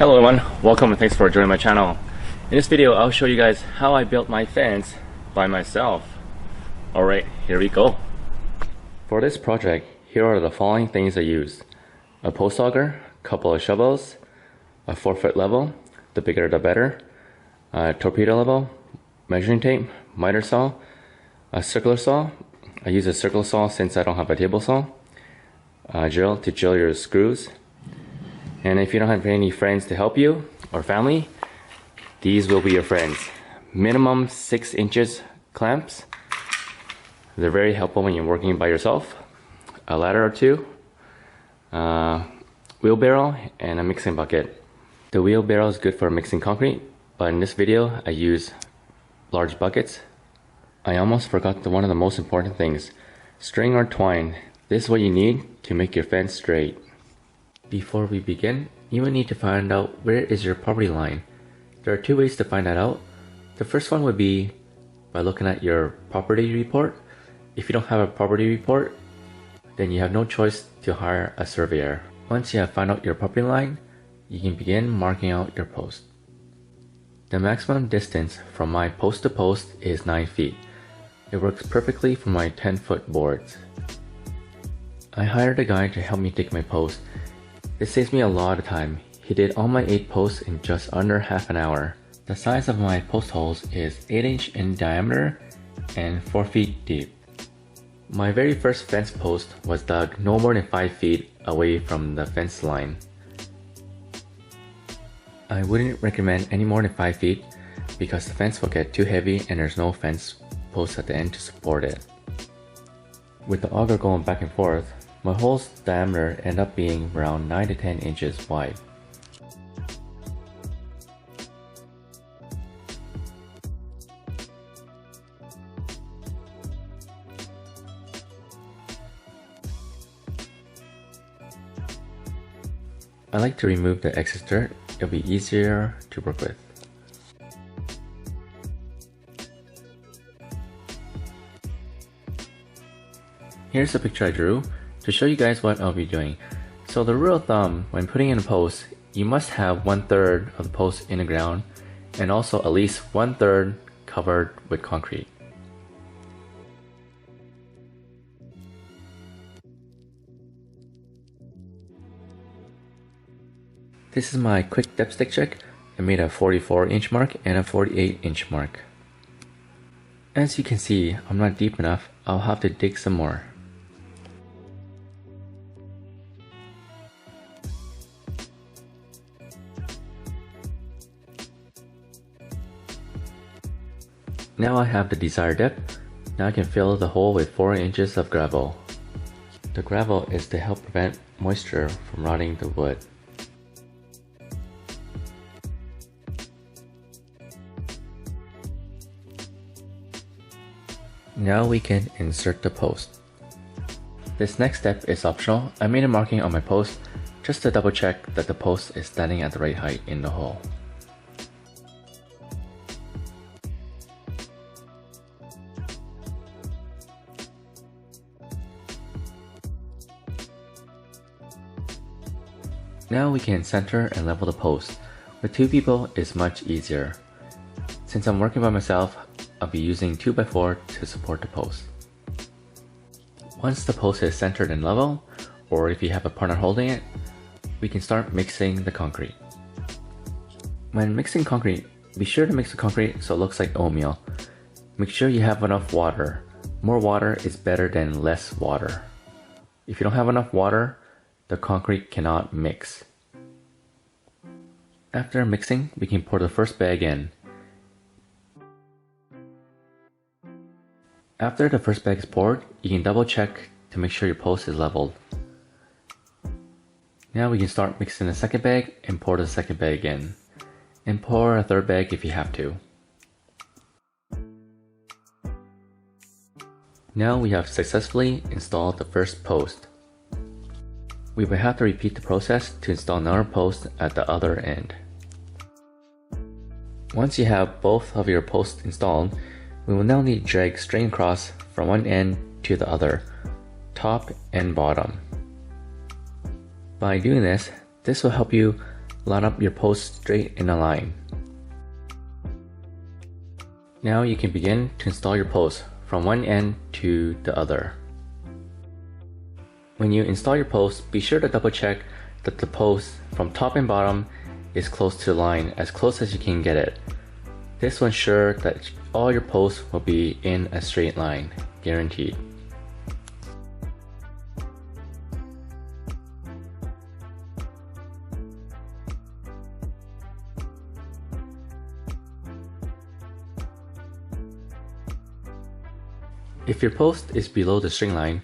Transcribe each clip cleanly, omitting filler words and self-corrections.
Hello everyone, welcome and thanks for joining my channel. In this video I'll show you guys how I built my fence by myself. Alright, here we go. For this project, here are the following things I used. A post auger, couple of shovels, a 4-foot level, the bigger the better, a torpedo level, measuring tape, miter saw, a circular saw. I use a circular saw since I don't have a table saw, a drill to drill your screws. And if you don't have any friends to help you or family, these will be your friends. Minimum 6 inches clamps. They're very helpful when you're working by yourself. A ladder or two, wheelbarrow, and a mixing bucket. The wheelbarrow is good for mixing concrete, but in this video I use large buckets. I almost forgot one of the most important things. String or twine. This is what you need to make your fence straight. Before we begin, you will need to find out where is your property line. There are two ways to find that out. The first one would be by looking at your property report. If you don't have a property report, then you have no choice to hire a surveyor. Once you have found out your property line, you can begin marking out your post. The maximum distance from my post to post is 9 feet. It works perfectly for my 10-foot boards. I hired a guy to help me dig my post. It saves me a lot of time. He did all my 8 posts in just under half an hour. The size of my post holes is 8 inch in diameter and 4 feet deep. My very first fence post was dug no more than 5 feet away from the fence line. I wouldn't recommend any more than 5 feet because the fence will get too heavy and there's no fence post at the end to support it. With the auger going back and forth, my hole's diameter ended up being around 9 to 10 inches wide. I like to remove the excess dirt, it'll be easier to work with. Here's a picture I drew to show you guys what I'll be doing. So the rule of thumb when putting in a post, you must have 1/3 of the post in the ground and also at least 1/3 covered with concrete. This is my quick depth stick check. I made a 44-inch mark and a 48-inch mark. As you can see, I'm not deep enough. I'll have to dig some more. Now I have the desired depth. Now I can fill the hole with 4 inches of gravel. The gravel is to help prevent moisture from rotting the wood. Now we can insert the post. This next step is optional. I made a marking on my post just to double check that the post is standing at the right height in the hole. Now we can center and level the post. With 2 people it's much easier. Since I'm working by myself, I'll be using 2x4 to support the post. Once the post is centered and level, or if you have a partner holding it, we can start mixing the concrete. When mixing concrete, be sure to mix the concrete so it looks like oatmeal. Make sure you have enough water. More water is better than less water. If you don't have enough water, the concrete cannot mix. After mixing, we can pour the first bag in. After the first bag is poured, you can double check to make sure your post is leveled. Now we can start mixing the second bag and pour the second bag in. And pour a third bag if you have to. Now we have successfully installed the first post. We will have to repeat the process to install another post at the other end. Once you have both of your posts installed, we will now need to drag string across from one end to the other, top and bottom. By doing this will help you Line up your posts straight in a line. Now you can begin to install your posts from one end to the other. When you install your posts, be sure to double check that the post from top and bottom is close to the line, as close as you can get it. This will ensure that all your posts will be in a straight line, guaranteed. If your post is below the string line,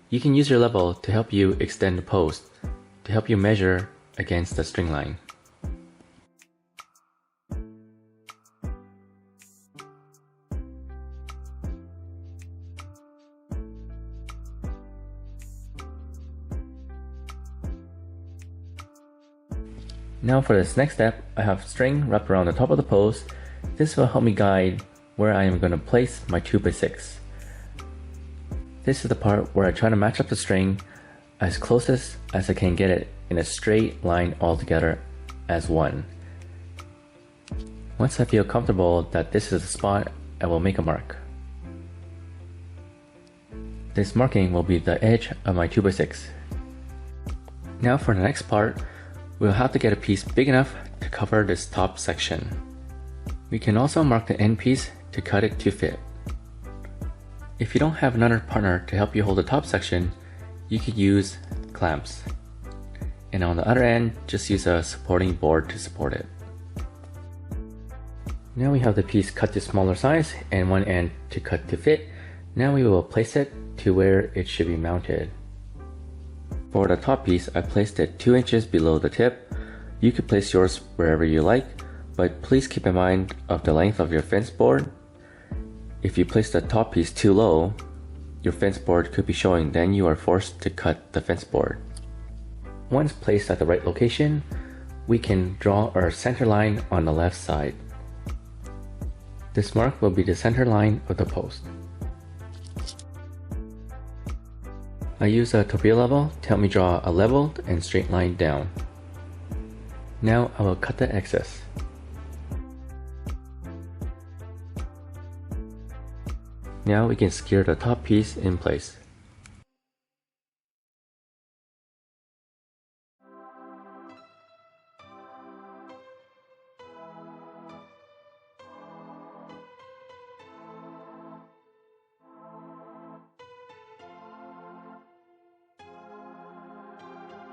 you can use your level to help you extend the post, to help you measure against the string line. Now for this next step, I have string wrapped around the top of the post. This will help me guide where I am going to place my 2x6. This is the part where I try to match up the string as closest as I can get it in a straight line all together as one. Once I feel comfortable that this is the spot, I will make a mark. This marking will be the edge of my 2x6. Now for the next part, we'll have to get a piece big enough to cover this top section. We can also mark the end piece to cut it to fit. If you don't have another partner to help you hold the top section, you could use clamps. And on the other end, just use a supporting board to support it. Now we have the piece cut to smaller size and one end to cut to fit. Now we will place it to where it should be mounted. For the top piece, I placed it 2 inches below the tip. You could place yours wherever you like, but please keep in mind of the length of your fence board. If you place the top piece too low, your fence board could be showing, then you are forced to cut the fence board. Once placed at the right location, we can draw our center line on the left side. This mark will be the center line of the post. I use a torpedo level to help me draw a leveled and straight line down. Now I will cut the excess. Now we can secure the top piece in place.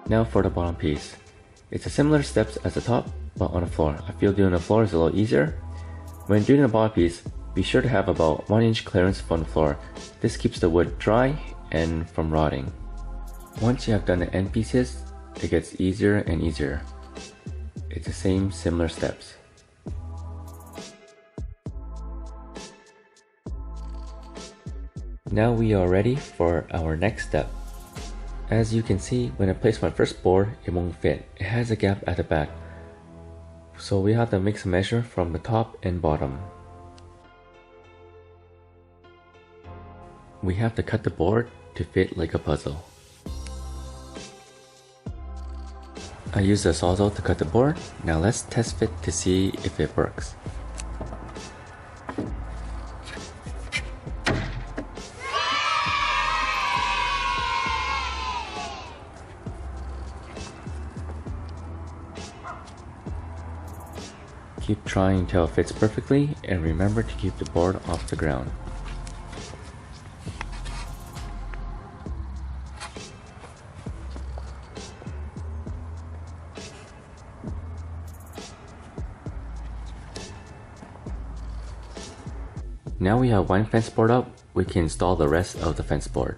Now for the bottom piece. It's a similar steps as the top, but on the floor. I feel doing the floor is a little easier. When doing the bottom piece, be sure to have about 1 inch clearance from the floor. This keeps the wood dry and from rotting. Once you have done the end pieces, it gets easier and easier. It's the same similar steps. Now we are ready for our next step. As you can see, when I place my first board, it won't fit. It has a gap at the back. So we have to mix a measure from the top and bottom. We have to cut the board to fit like a puzzle. I use a sawzall to cut the board. Now let's test fit to see if it works. Keep trying until it fits perfectly, and remember to keep the board off the ground. Now we have one fence board up, we can install the rest of the fence board.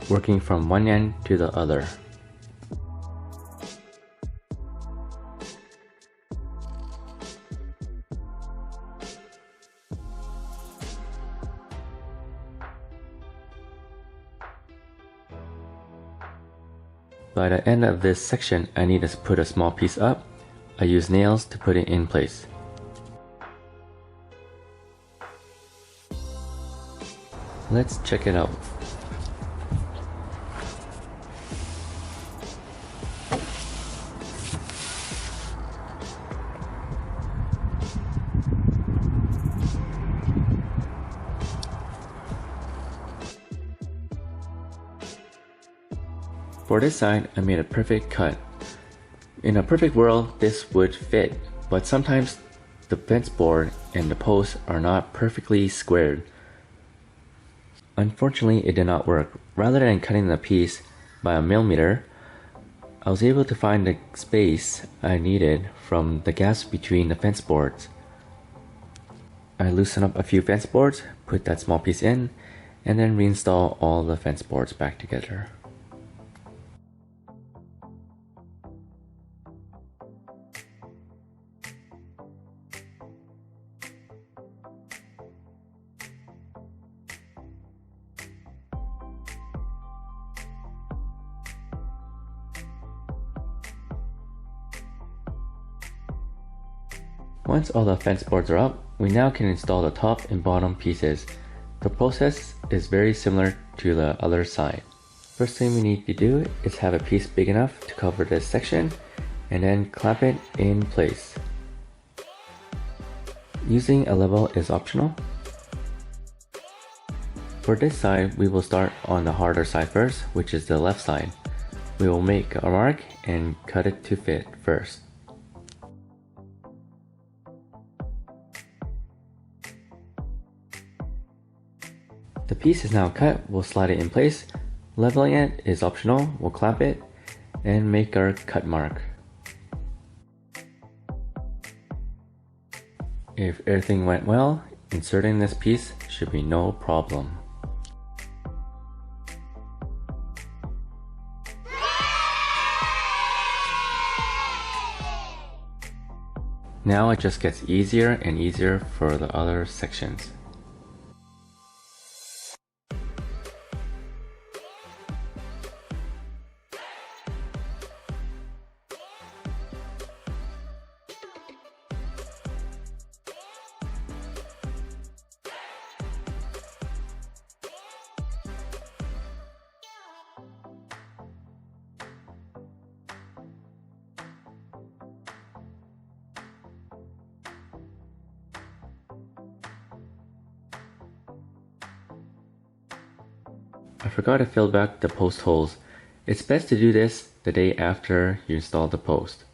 Working from one end to the other. By the end of this section, I need to put a small piece up. I use nails to put it in place. Let's check it out. For this side, I made a perfect cut. In a perfect world, this would fit, but sometimes the fence board and the posts are not perfectly squared. Unfortunately, it did not work. Rather than cutting the piece by a millimeter, I was able to find the space I needed from the gaps between the fence boards. I loosened up a few fence boards, put that small piece in, and then reinstall all the fence boards back together. Once all the fence boards are up, we now can install the top and bottom pieces. The process is very similar to the other side. First thing we need to do is have a piece big enough to cover this section and then clamp it in place. Using a level is optional. For this side, we will start on the harder side first, which is the left side. We will make a mark and cut it to fit first. The piece is now cut, we'll slide it in place. Leveling it is optional, we'll clamp it and make our cut mark. If everything went well, inserting this piece should be no problem. Now it just gets easier and easier for the other sections. I forgot to fill back the post holes. It's best to do this the day after you install the post.